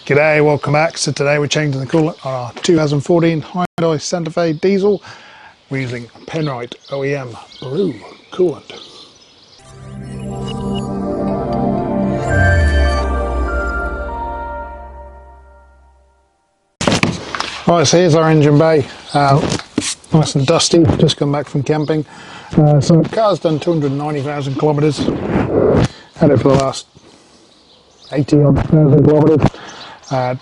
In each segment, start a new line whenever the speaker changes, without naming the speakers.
G'day, welcome back. So today we're changing the coolant on our 2014 Hyundai Santa Fe diesel. We're using Penrite OEM Blue Coolant. Right, so here's our engine bay. Nice and dusty, just come back from camping. So the car's done 290,000 kilometres. Had it for the last 80,000 kilometres. Don't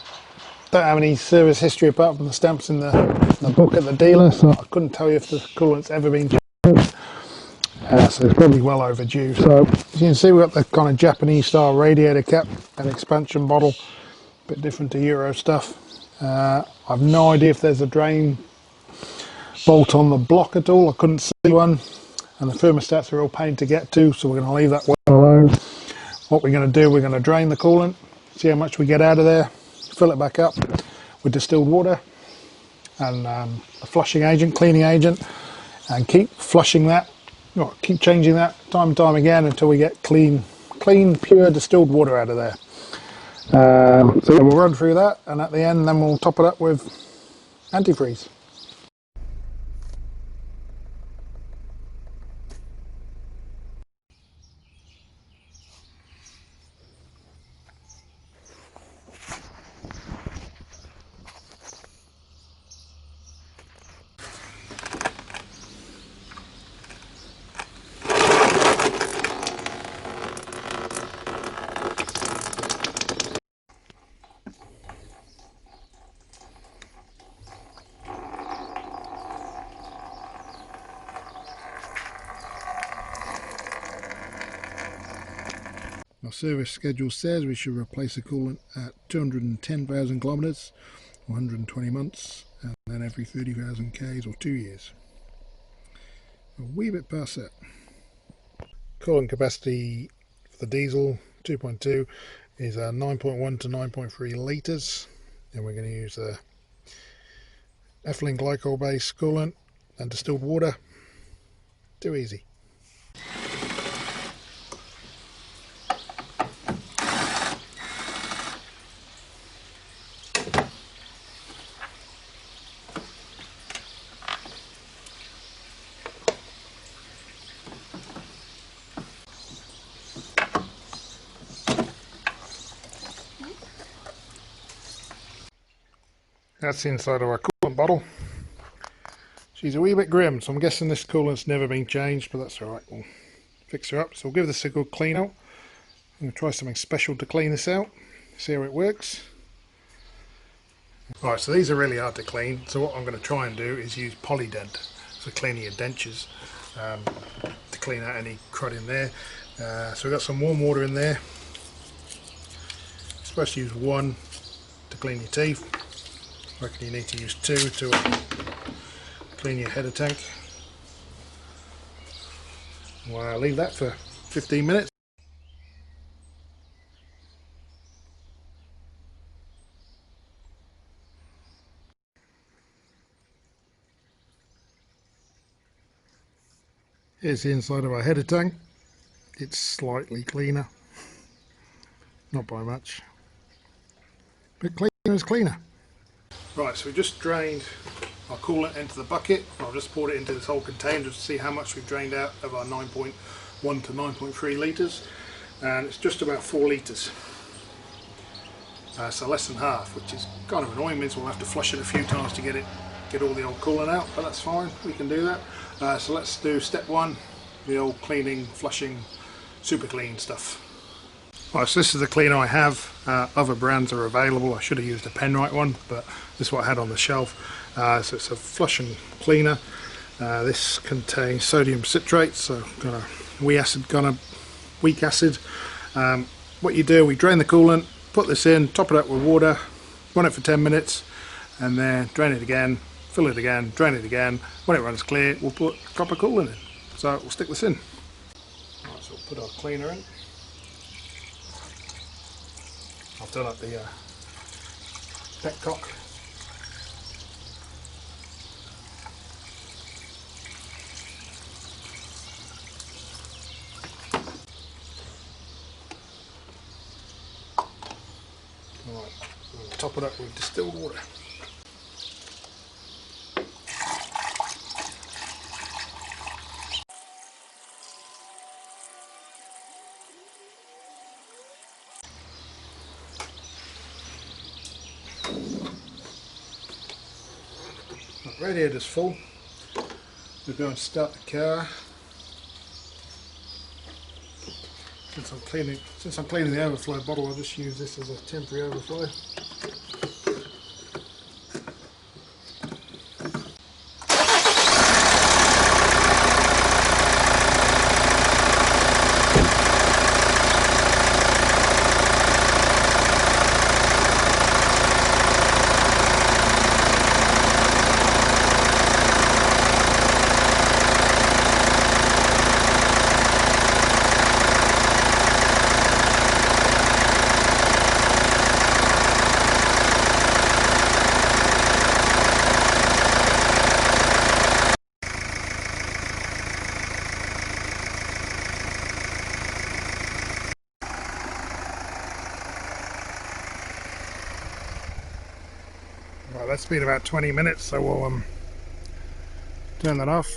have any service history apart from the stamps in the book at the dealer, so I couldn't tell you if the coolant's ever been changed. So it's probably well overdue. So as you can see, we've got the kind of Japanese style radiator cap and expansion bottle, a bit different to Euro stuff. I've no idea if there's a drain bolt on the block at all. I couldn't see one, and the thermostat's a real pain to get to, so we're going to leave that well alone. What we're going to do, we're going to drain the coolant, see how much we get out of there, fill it back up with distilled water and a flushing agent, cleaning agent, and keep flushing that, keep changing that time and time again until we get clean, pure distilled water out of there. So we'll run through that, and at the end then we'll top it up with antifreeze. Our service schedule says we should replace the coolant at 210,000 kilometres, 120 months, and then every 30,000 k's or 2 years. A wee bit past that. Coolant capacity for the diesel 2.2 is 9.1 to 9.3 litres, and we're going to use the ethylene glycol based coolant and distilled water. Too easy. That's the inside of our coolant bottle. She's a wee bit grim, so I'm guessing this coolant's never been changed, but that's alright, we'll fix her up. So we'll give this a good clean out. I'm going to try something special to clean this out, see how it works. Alright, so these are really hard to clean, so what I'm going to try and do is use Polydent for cleaning your dentures, to clean out any crud in there. So we've got some warm water in there. You're supposed to use one to clean your teeth. I reckon you need to use two to clean your header tank. Well, leave that for 15 minutes. Here's the inside of our header tank. It's slightly cleaner, not by much, but cleaner is cleaner. Right, so we just drained our coolant into the bucket. I've just poured it into this whole container just to see how much we've drained out of our 9.1 to 9.3 litres, and it's just about 4 litres. So less than half, which is kind of annoying. Means we'll have to flush it a few times to get all the old coolant out, but that's fine, we can do that. So let's do step one, the old cleaning, flushing, super clean stuff. Right, so this is the cleaner I have. Other brands are available. I should have used a Penrite one, but this is what I had on the shelf. So it's a flushing cleaner. This contains sodium citrate, so got a weak acid. What you do, we drain the coolant, put this in, top it up with water, run it for 10 minutes, and then drain it again, fill it again, drain it again. When it runs clear, we'll put copper coolant in. So we'll stick this in. Right, so we'll put our cleaner in. I've done up the petcock. Right, We'll top it up with distilled water. Radiator's full. We're going to start the car. Since I'm cleaning the overflow bottle, I'll just use this as a temporary overflow. Right, that's been about 20 minutes, so we'll turn that off,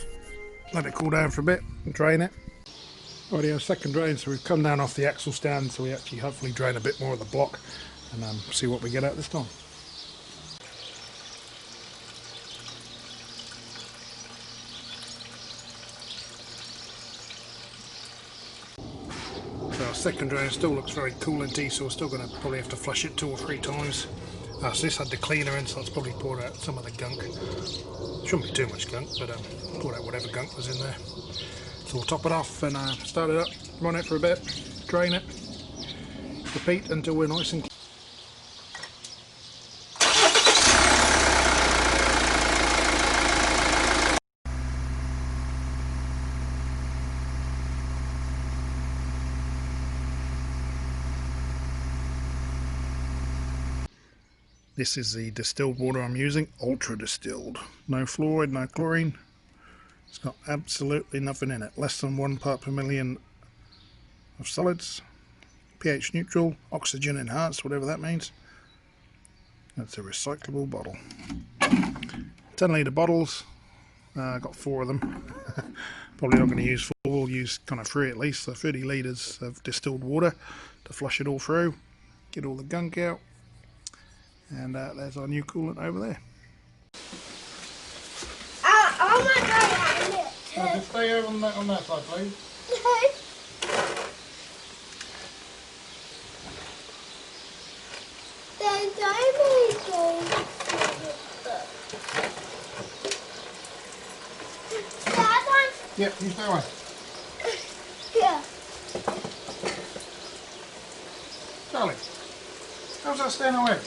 let it cool down for a bit and drain it. Already our second drain, so we've come down off the axle stand, so we actually hopefully drain a bit more of the block and see what we get out this time. So our second drain still looks very coolanty, so we're still going to probably have to flush it 2 or 3 times. So this had the cleaner in, so it's probably poured out some of the gunk. Shouldn't be too much gunk, but poured out whatever gunk was in there. So we'll top it off and start it up, run it for a bit, drain it, repeat until we're nice and clean. This is the distilled water I'm using, ultra distilled. No fluoride, no chlorine. It's got absolutely nothing in it. Less than 1 part per million of solids. pH neutral, oxygen enhanced, whatever that means. That's a recyclable bottle. 10 litre bottles. I've got 4 of them. Probably not going to use 4, we'll use kind of 3 at least. So 30 litres of distilled water to flush it all through. Get all the gunk out. And there's our new coolant over there.
Oh my god,
Just stay over on that side, please.
There's diamonds. That one?
Yep, you stay away.
Yeah.
Charlie, how's that staying away?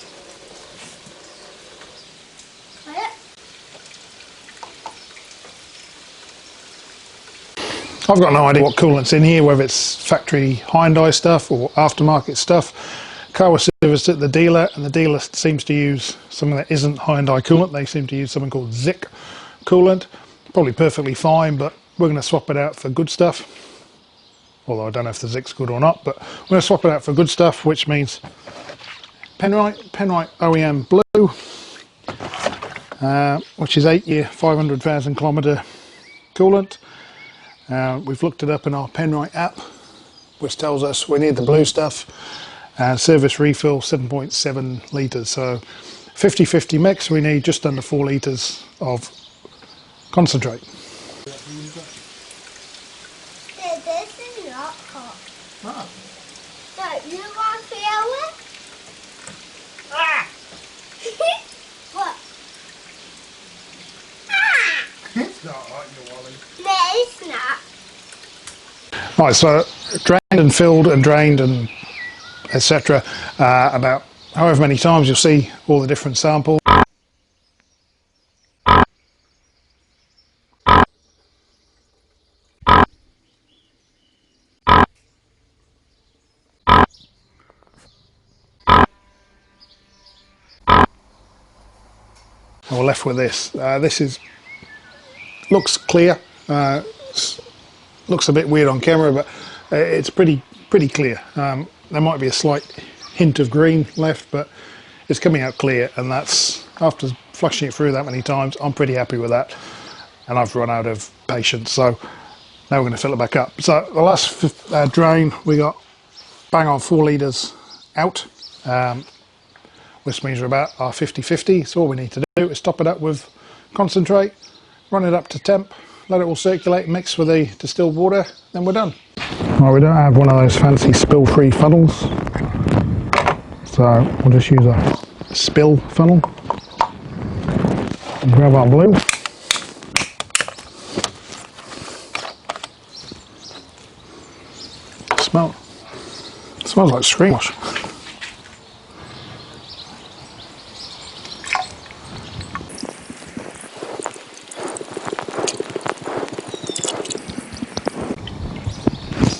I've got no idea what coolant's in here, whether it's factory Hyundai stuff or aftermarket stuff. Car was serviced at the dealer, and the dealer seems to use something that isn't Hyundai coolant. They seem to use something called Zik coolant. Probably perfectly fine, but we're going to swap it out for good stuff. Although I don't know if the Zik's good or not, but we're going to swap it out for good stuff, which means Penrite OEM Blue, which is 8-year, 500,000 kilometre coolant. We've looked it up in our Penrite app, which tells us we need the blue stuff, and service refill 7.7 litres. So 50-50 mix, we need just under 4 litres of concentrate.
This is not hot.
Ah.
So you want to feel it?
Ah.
What? Ah!
It's not hot, you Wally.
No, it's not.
Right, so drained and filled and drained and etc. About however many times, you'll see all the different samples. And we're left with this. This looks clear. Looks a bit weird on camera, but it's pretty clear. There might be a slight hint of green left, but it's coming out clear, and that's, after flushing it through that many times, I'm pretty happy with that, and I've run out of patience. So now we're going to fill it back up. So the last drain, we got bang on 4 litres out, which means we're about our 50-50. So all we need to do is top it up with concentrate, run it up to temp, let it all circulate, mix with the distilled water, then we're done. Well, we don't have one of those fancy spill-free funnels, so we'll just use a spill funnel. Grab our blue. It smells like screen wash.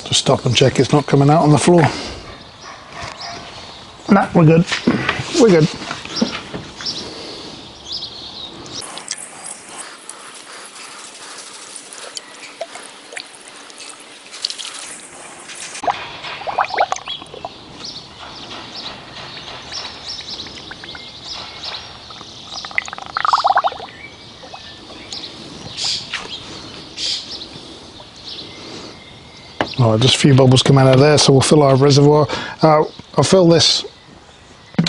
Just stop and check it's not coming out on the floor. Nah, we're good. We're good. Alright, just a few bubbles come out of there, so we'll fill our reservoir. I'll fill this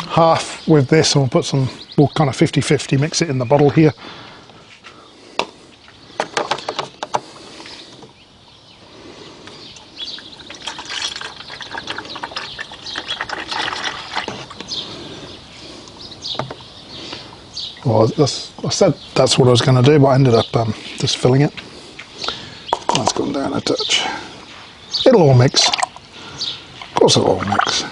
half with this, and we'll put some, we'll kind of 50-50 mix it in the bottle here. Well, I said that's what I was going to do, but I ended up just filling it. That's gone down a touch. It'll all mix. Of course it'll all mix.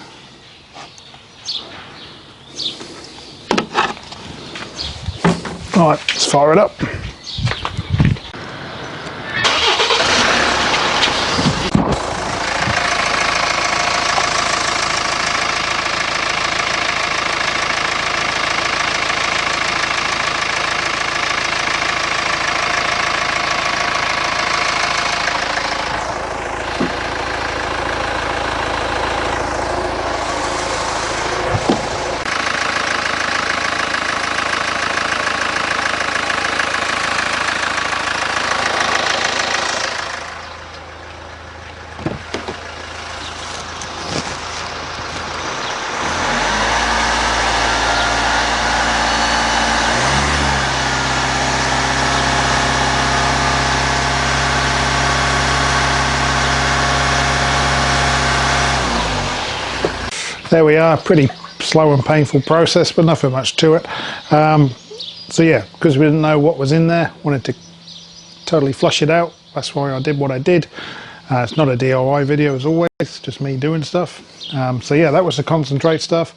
Alright, let's fire it up. There we are, pretty slow and painful process, but nothing much to it. So yeah, because we didn't know what was in there, wanted to totally flush it out. That's why I did what I did. It's not a DIY video as always, just me doing stuff. So yeah, that was the concentrate stuff.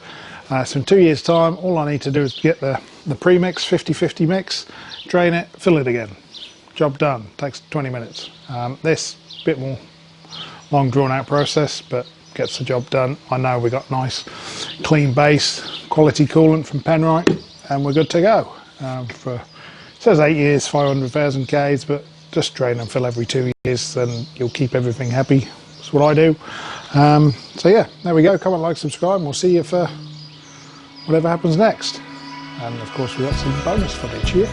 So in 2 years time, all I need to do is get the pre-mix, 50-50 mix, drain it, fill it again. Job done, takes 20 minutes. This, bit more long drawn out process, but gets the job done. I know we got nice clean base, quality coolant from Penrite, and we're good to go. It says 8 years, 500,000 Ks, but just drain and fill every 2 years, then you'll keep everything happy. That's what I do. So yeah, there we go. Comment, like, subscribe, and we'll see you for whatever happens next. And of course, we got some bonus footage here.